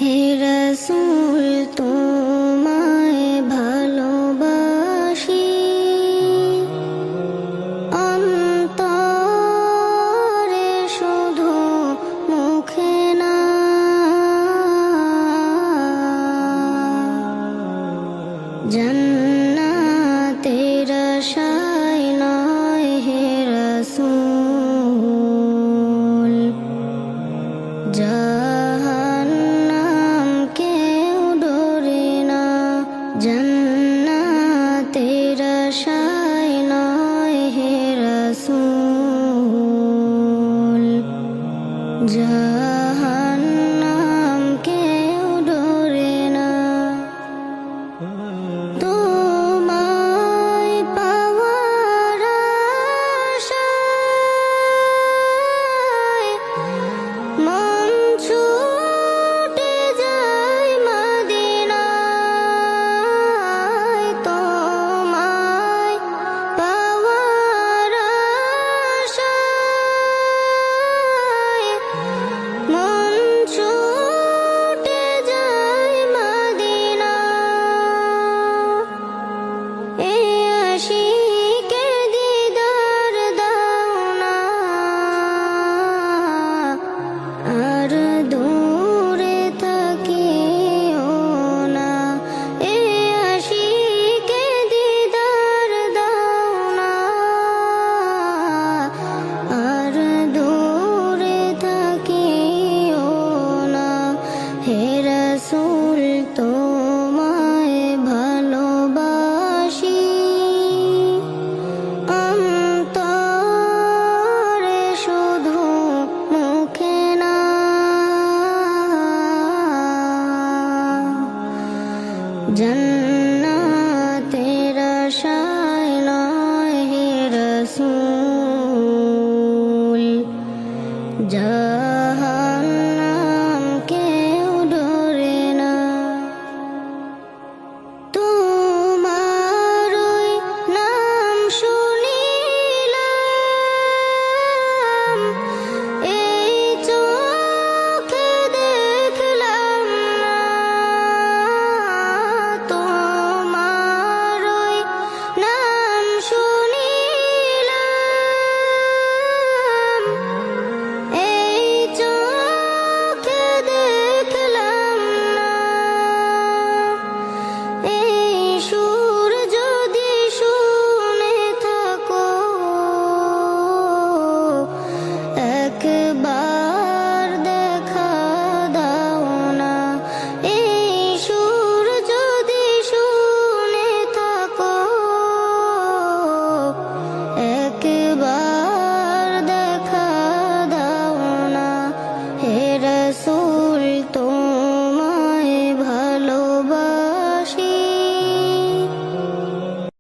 হে রাসূল তোমায় ভালোবাসি অন্তরে শুধু মুখে না জান্নাতের আশায় নয় হে রাসূল জাহান্নাম কেউ ডরে না জান্নাতের আশায় নয় হে রাসূল জাহান্নাম কেউ ডরে না তোমায় পাওয়ার আশায় মন ছুটে যায় মদিনায় তোমায় পাওয়ার আশায় মন ছুটে যায় মদিনায় এই আশিকে দিদার দাও না আর দূরে থাকিও না এই আশিকে দিদার দাও না আর দূরে থাকিও না হে রাসূল তোমায় ভালোবাসি অন্তরে শুধু মুখে না জান্নাতের